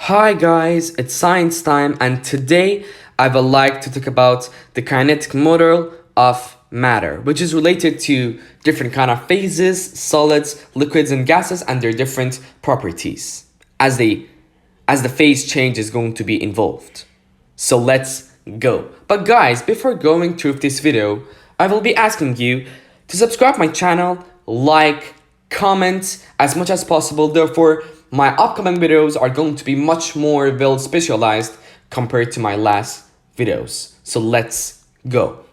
Hi guys, it's science time, and today I would like to talk about the kinetic model of matter, which is related to different kind of phases, solids, liquids, and gases, and their different properties as the phase change is going to be involved. So let's go. But guys, before going through this video, I will be asking you to subscribe my channel, like, comment as much as possible. Therefore, my upcoming videos are going to be much more well specialized compared to my last videos. So let's go.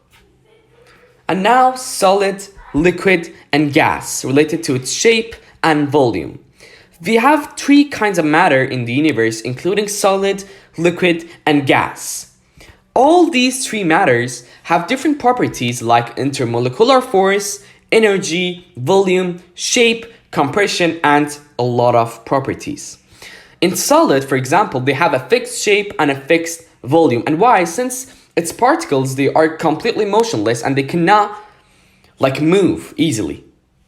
And now solid, liquid, and gas related to its shape and volume. We have three kinds of matter in the universe, including solid, liquid, and gas. All these three matters have different properties like intermolecular force, energy, volume, shape, compression, and a lot of properties. In solid, for example, they have a fixed shape and a fixed volume. And why? Since its particles, they are completely motionless and they cannot move easily.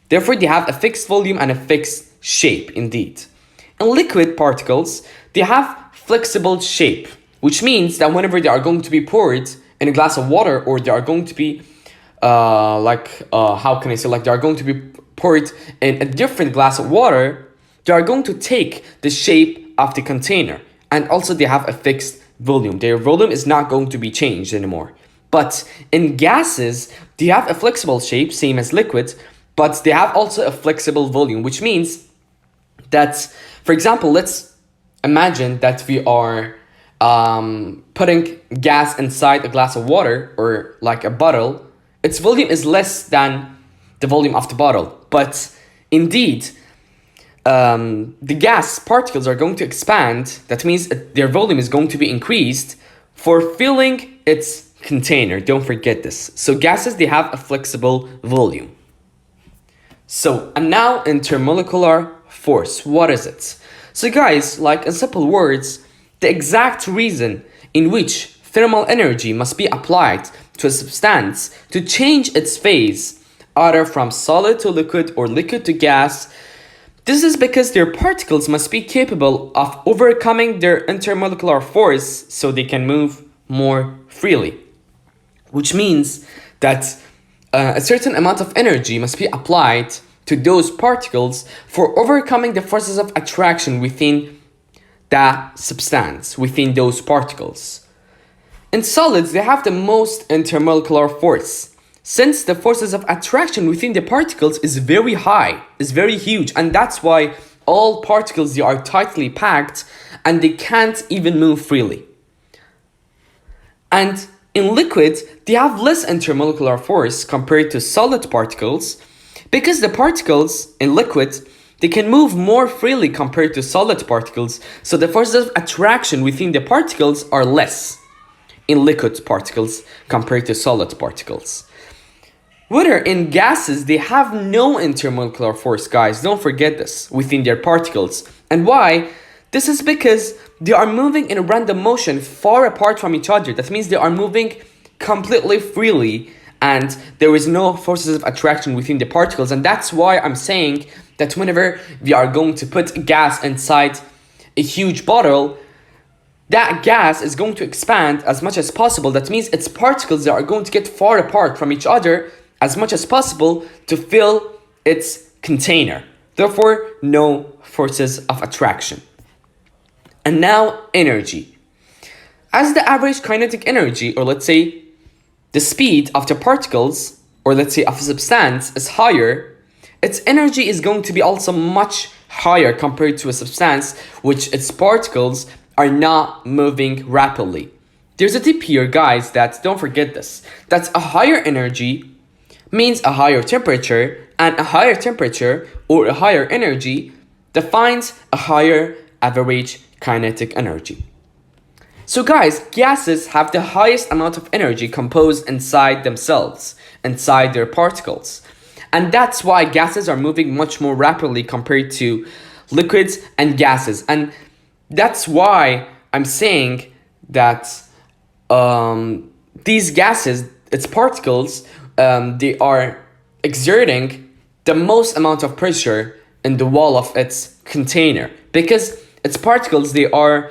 Therefore, they have a fixed volume and a fixed shape indeed. In liquid particles, they have flexible shape, which means that whenever they are going to be poured in a glass of water, or they are going to be they are going to be poured in a different glass of water, they are going to take the shape of the container. And also they have a fixed volume. Their volume is not going to be changed anymore. But in gases, they have a flexible shape, same as liquids, but they have also a flexible volume, which means that, for example, let's imagine that we are putting gas inside a glass of water or like a bottle. Its volume is less than the volume of the bottle. But indeed, the gas particles are going to expand. That means their volume is going to be increased for filling its container. Don't forget this. So gases, they have a flexible volume. So, and now intermolecular force. What is it? So guys, like in simple words, the exact reason in which thermal energy must be applied to a substance to change its phase, either from solid to liquid or liquid to gas. This is because their particles must be capable of overcoming their intermolecular force so they can move more freely. Which means that a certain amount of energy must be applied to those particles for overcoming the forces of attraction within that substance, within those particles. In solids, they have the most intermolecular force, since the forces of attraction within the particles is very high, is very huge, and that's why all particles, they are tightly packed and they can't even move freely. And in liquid, they have less intermolecular force compared to solid particles, because the particles in liquid, they can move more freely compared to solid particles, so the forces of attraction within the particles are less in liquid particles compared to solid particles. Whether in gases, they have no intermolecular force, guys, don't forget this, within their particles. And why? This is because they are moving in a random motion far apart from each other. That means they are moving completely freely and there is no forces of attraction within the particles. And that's why I'm saying that whenever we are going to put gas inside a huge bottle, that gas is going to expand as much as possible. That means its particles are going to get far apart from each other as much as possible to fill its container. Therefore, no forces of attraction. And now, energy. As the average kinetic energy, or let's say the speed of the particles, or let's say of a substance, is higher, its energy is going to be also much higher compared to a substance which its particles are not moving rapidly. There's a tip here, guys, that don't forget this. That a higher energy means a higher temperature, and a higher temperature or a higher energy defines a higher average kinetic energy. So guys, gases have the highest amount of energy composed inside themselves, inside their particles. And that's why gases are moving much more rapidly compared to liquids and gases. And that's why I'm saying that these gases, its particles, they are exerting the most amount of pressure in the wall of its container, because its particles, they are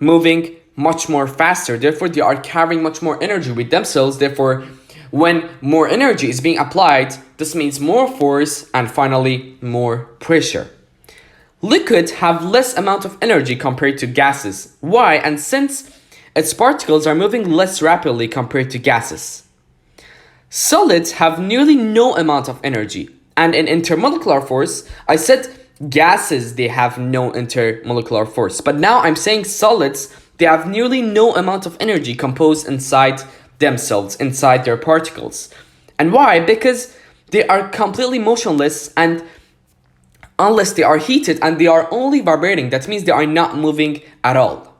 moving much more faster. Therefore, they are carrying much more energy with themselves. Therefore, when more energy is being applied, this means more force and finally more pressure. Liquids have less amount of energy compared to gases. Why? And since its particles are moving less rapidly compared to gases. Solids have nearly no amount of energy. And in intermolecular force, I said gases, they have no intermolecular force. But now I'm saying solids, they have nearly no amount of energy composed inside themselves, inside their particles. And why? Because they are completely motionless, and unless they are heated, and they are only vibrating, that means they are not moving at all.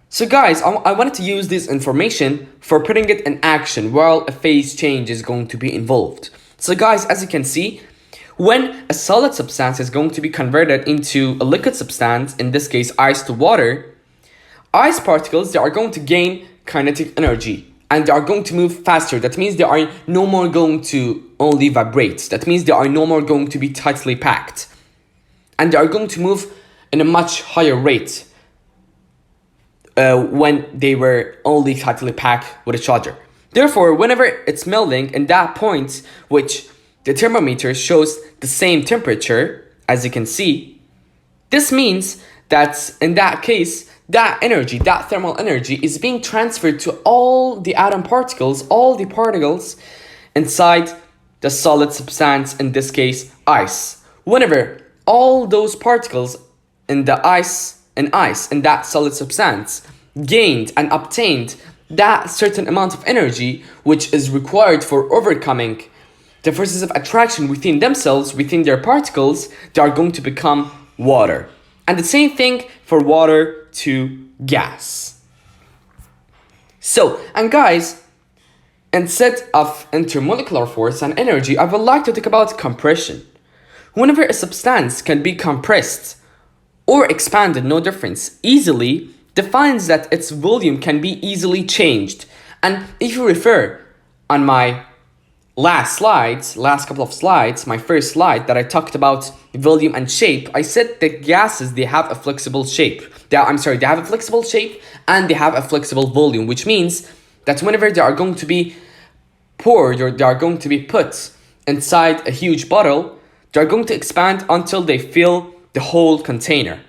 So guys, I wanted to use this information for putting it in action while a phase change is going to be involved. So guys, as you can see, when a solid substance is going to be converted into a liquid substance, in this case ice to water, ice particles, they are going to gain kinetic energy and they are going to move faster. That means they are no more going to only vibrate. That means they are no more going to be tightly packed. And they are going to move in a much higher rate when they were only tightly packed with each other. Therefore, whenever it's melting in that point, which the thermometer shows the same temperature, as you can see, this means that in that case, that energy, that thermal energy is being transferred to all the atom particles, all the particles inside the solid substance, in this case, ice. Whenever all those particles in the ice, in that solid substance, gained and obtained that certain amount of energy which is required for overcoming the forces of attraction within themselves, within their particles, they are going to become water. And the same thing for water to gas. So, and guys, instead of intermolecular force and energy, I would like to talk about compression. Whenever a substance can be compressed or expanded, no difference, easily, defines that its volume can be easily changed. And if you refer on my last couple of slides, my first slide that I talked about volume and shape, I said that gases, they have a flexible shape. They have a flexible shape and they have a flexible volume, which means that whenever they are going to be poured or they are going to be put inside a huge bottle, they are going to expand until they fill the whole container.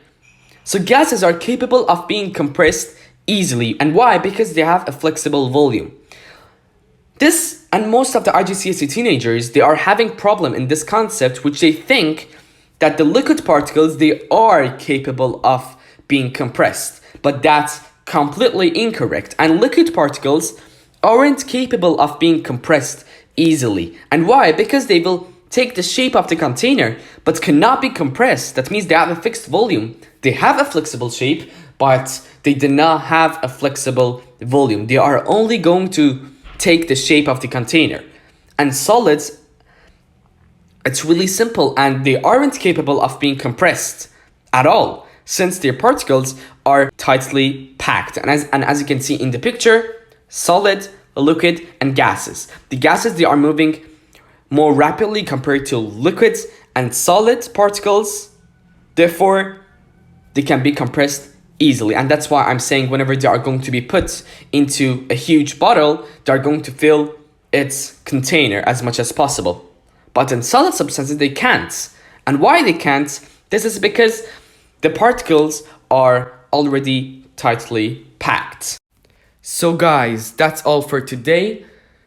So gases are capable of being compressed easily. And why? Because they have a flexible volume. This, and most of the IGCSE teenagers, they are having problem in this concept, which they think that the liquid particles, they are capable of being compressed. But that's completely incorrect. And liquid particles aren't capable of being compressed easily. And why? Because they will take the shape of the container, but cannot be compressed. That means they have a fixed volume. They have a flexible shape, but they do not have a flexible volume. They are only going to take the shape of the container. And solids, it's really simple, and they aren't capable of being compressed at all, since their particles are tightly packed. And as you can see in the picture, solid, liquid, and gases. The gases, they are moving more rapidly compared to liquids and solid particles. Therefore, they can be compressed easily. And that's why I'm saying whenever they are going to be put into a huge bottle, they are going to fill its container as much as possible. But in solid substances, they can't. And why they can't? This is because the particles are already tightly packed. So guys, that's all for today.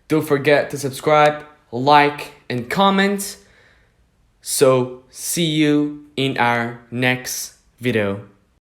Don't forget to subscribe, like, and comment. So see you in our next video.